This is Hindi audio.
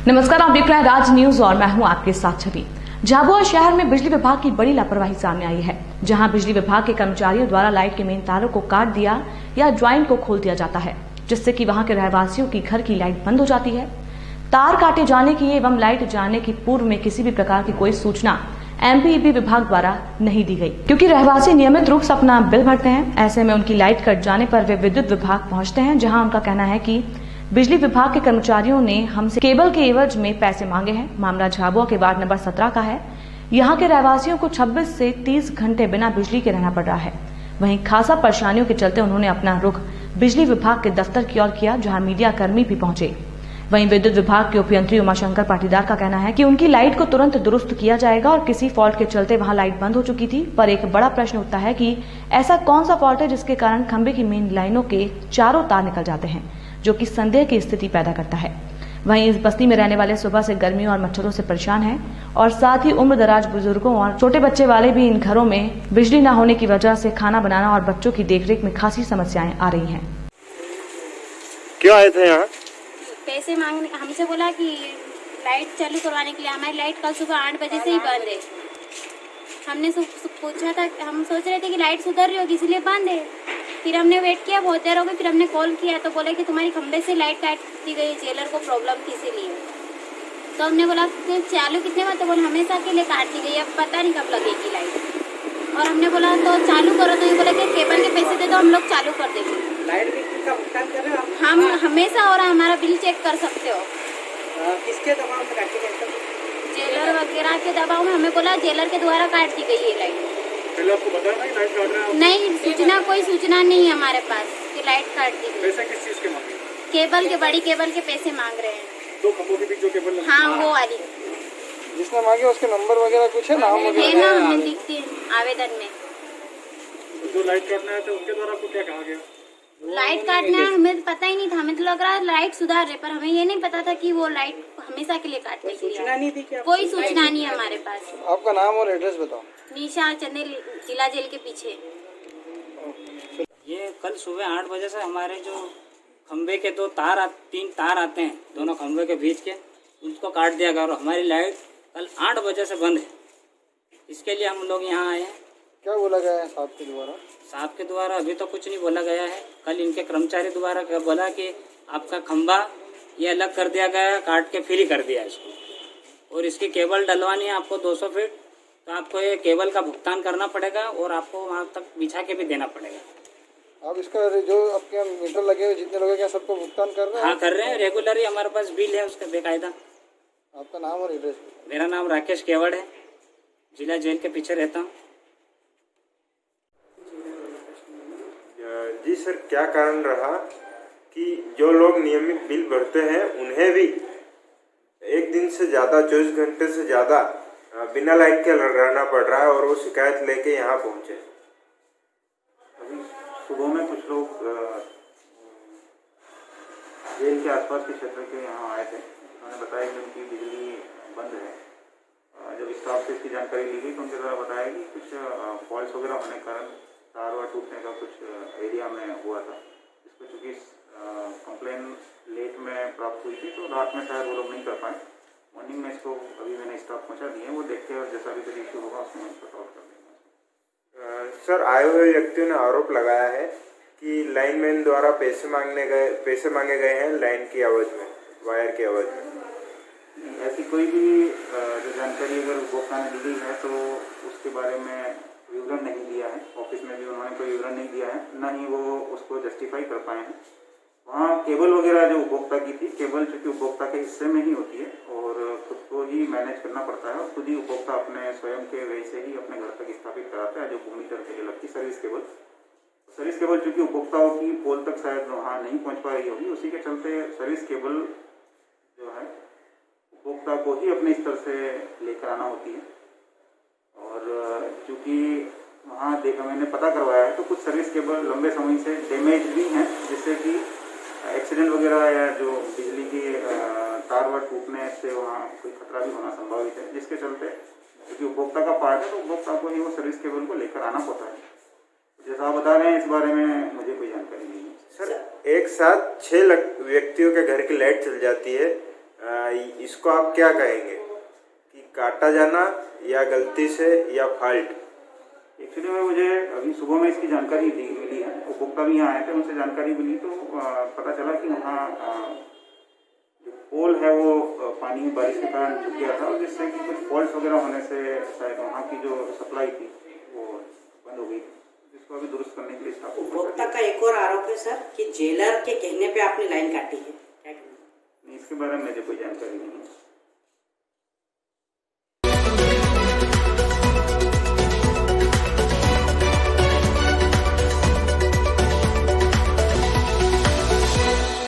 नमस्कार, आप देख रहे हैं राज न्यूज और मैं हूं आपके साथ छवि। झाबुआ शहर में बिजली विभाग की बड़ी लापरवाही सामने आई है, जहां बिजली विभाग के कर्मचारियों द्वारा लाइट के मेन तारों को काट दिया या ज्वाइंट को खोल दिया जाता है, जिससे कि वहां के रहवासियों की घर की लाइट बंद हो जाती है। तार काटे जाने की एवं लाइट जाने की पूर्व में किसी भी प्रकार की कोई सूचना एमपीईबी विभाग द्वारा नहीं दी गई, क्योंकि रहवासी नियमित रूप से अपना बिल भरते हैं। ऐसे में उनकी लाइट कट जाने पर वे विद्युत विभाग पहुंचते हैं, जहां उनका कहना है कि बिजली विभाग के कर्मचारियों ने हमसे केबल के एवज में पैसे मांगे हैं। मामला झाबुआ के वार्ड नंबर 17 का है। यहाँ के रहवासियों को 26 से 30 घंटे बिना बिजली के रहना पड़ रहा है। वहीं खासा परेशानियों के चलते उन्होंने अपना रुख बिजली विभाग के दफ्तर की ओर किया, जहाँ मीडिया कर्मी भी पहुंचे। वहीं विद्युत विभाग के उपयंत्री उमाशंकर पाटीदार का कहना है कि उनकी लाइट को तुरंत दुरुस्त किया जाएगा और किसी फॉल्ट के चलते वहां लाइट बंद हो चुकी थी। पर एक बड़ा प्रश्न उठता है कि ऐसा कौन सा फॉल्ट है जिसके कारण खंबे की मेन लाइनों के चारों तार निकल जाते हैं, जो कि संदेह की स्थिति पैदा करता है। वहीं इस बस्ती में रहने वाले सुबह से गर्मियों और मच्छरों से परेशान हैं और साथ ही उम्र दराज बुजुर्गों और छोटे बच्चे वाले भी इन घरों में बिजली न होने की वजह से खाना बनाना और बच्चों की देखरेख में खासी समस्याएं आ रही हैं। क्यों आए थे यहाँ? पैसे मांगने, हमसे बोला कि लाइट चालू करवाने के लिए। हमारी लाइट कल सुबह 8 बजे से ही बंद है। हमने पूछा था, हम सोच रहे थे कि लाइट सुधर रही होगी इसलिए बंद है। फिर हमने वेट किया, बहुत देर हो गई। फिर हमने कॉल किया तो बोले कि तुम्हारी खंबे से लाइट काट दी गई, जेलर को प्रॉब्लम थी इसीलिए। तो हमने बोला कि चालू कितने बार, तो बोले हमेशा के लिए काट दी गई, अब पता नहीं कब लगेगी लाइट। और हमने बोला तो चालू करो, तो ये बोला कि केबल के पैसे दे दो, हम लोग चालू कर देंगे। लाइट बिल का भुगतान कर रहे हो आप? हम हमेशा हो रहा है, हमारा बिल चेक कर सकते हो। किसके दबाव में काटी गई? जेलर वगैरह के दबाव में। हमें बोला जेलर के द्वारा काट दी गई है लाइट। पहले आपको बताया था कि लाइट काट रहे हैं? नहीं, सूचना कोई सूचना नहीं है हमारे पास कि लाइट काट दी गई। पैसे किस चीज के मांगे? केबल के, बड़ी केबल के पैसे मांग रहे हैं। 2 खंभों के बीच जो केबल लगी? हाँ, वो वाली जिसने मांगे उसके नंबर वगैरह कुछ है, नाम है वगैरह ना, हमने लिख दी आवेदन में। जो लाइट काटने आए थे उनके द्वारा आपको क्या कहा गया? लाइट काटना है, हमें पता ही नहीं था। हमें तो लग रहा है लाइट सुधार रहे, पर हमें ये नहीं पता था कि वो लाइट हमेशा के लिए काटने के लिए। सूचना नहीं थी क्या? कोई सूचना नहीं है हमारे पास। आपका नाम और एड्रेस बताओ। निशा चंदेल, जिला जेल के पीछे। ये कल सुबह 8 बजे से हमारे जो खंबे के 3 तार आते हैं, दोनों खंबे के बीच के, उसको काट दिया गया और हमारी लाइट कल 8 बजे से बंद है। इसके लिए हम लोग यहाँ आए हैं। क्या बोला गया है साहब के द्वारा? साहब के द्वारा अभी तो कुछ नहीं बोला गया है। कल इनके कर्मचारी द्वारा बोला कि आपका खंबा ये अलग कर दिया गया है, काट के फ्री कर दिया इसको, और इसकी केबल डलवानी है आपको 200 फीट, तो आपको ये केबल का भुगतान करना पड़ेगा और आपको वहाँ तक बिछा के भी देना पड़ेगा। आप इसका जो आपके मीटर लगे हुए जितने लोग हैं, क्या सबको भुगतान कर रहे हैं? हाँ, कर रहे हैं। रेगुलर ही हमारे पास बिल है उसका बेकायदा। आपका नाम और एड्रेस? मेरा नाम राकेश केवड़ है, जिला जेल के पीछे रहता हूँ। जी सर, क्या कारण रहा कि जो लोग नियमित बिल भरते हैं उन्हें भी एक दिन से ज़्यादा, 24 घंटे से ज़्यादा बिना लाइट के रहना पड़ रहा है और वो शिकायत लेके यहाँ पहुँचे? अभी सुबह में कुछ लोग जेल के आसपास के क्षेत्र के यहाँ आए थे। उन्होंने बताया कि उनकी बिजली बंद है। जब स्टाफ से इसकी जानकारी ली गई तो उनके द्वारा बताया कि कुछ फॉल्ट वगैरह होने के कारण तार वार टूटने का कुछ एरिया में हुआ था। इसको चूँकि कंप्लेन लेट में प्राप्त हुई थी तो रात में शायद वो लोग नहीं कर पाए। मॉर्निंग में इसको अभी मैंने स्टाफ पहुँचा दिए, वो देखते हैं और जैसा भी कुछ इशू होगा उसमें इसको सॉल्व कर देंगे। सर, आए हुए व्यक्तियों ने आरोप लगाया है कि लाइनमैन द्वारा पैसे मांगे गए हैं लाइन की आवाज़ में, वायर की आवाज़ में। ऐसी कोई भी जो जानकारी अगर उपभोक्ता ने दी गई है तो उसके बारे में विवरण नहीं दिया है। ऑफिस में भी उन्होंने कोई विवरण नहीं दिया है, न ही वो उसको जस्टिफाई कर पाए हैं। वहाँ केबल वगैरह जो उपभोक्ता की थी, केबल चूँकि उपभोक्ता के हिस्से में ही होती है और खुद को ही मैनेज करना पड़ता है और खुद ही उपभोक्ता अपने स्वयं के व्यय से ही अपने घर तक स्थापित कराता है। जो भूमिटर के लिए लगती सर्विस केबल चूँकि उपभोक्ताओं की पोल तक शायद वहाँ नहीं पहुँच पा रही होगी, उसी के चलते सर्विस केबल जो है उपभोक्ता को ही अपने स्तर से लेकर आना होती है। और चूँकि वहाँ मैंने पता करवाया है तो कुछ सर्विस केबल लंबे समय से डैमेज भी हैं, जिससे कि एक्सीडेंट वगैरह या जो बिजली की तार वार टूटने से वहाँ कोई खतरा भी होना संभावित है, जिसके चलते क्योंकि उपभोक्ता का पार्ट है तो उपभोक्ता को ही वो सर्विस केबल को लेकर आना पड़ता है। जैसा आप बता रहे हैं इस बारे में मुझे कोई जानकारी नहीं है। सर, एक साथ 6 व्यक्तियों के घर की लाइट चल जाती है, इसको आप क्या कहेंगे कि काटा जाना या गलती से या फॉल्ट? एक्चुअली में मुझे अभी सुबह में इसकी जानकारी मिली है, उपभोक्ता भी यहाँ आए थे, उनसे जानकारी मिली तो पता चला कि वहाँ जो पोल है वो पानी बारिश के कारण झुक गया था और जिससे कि कुछ फॉल्ट वगैरह होने से शायद वहाँ की जो सप्लाई थी वो बंद हो गई, जिसको अभी दुरुस्त करने के लिए स्टाफ। उपभोक्ता का एक और आरोप है सर कि जेलर के कहने पे आपने लाइन काटी है, क्या कहना? इसके बारे में मुझे कोई जानकारी नहीं है।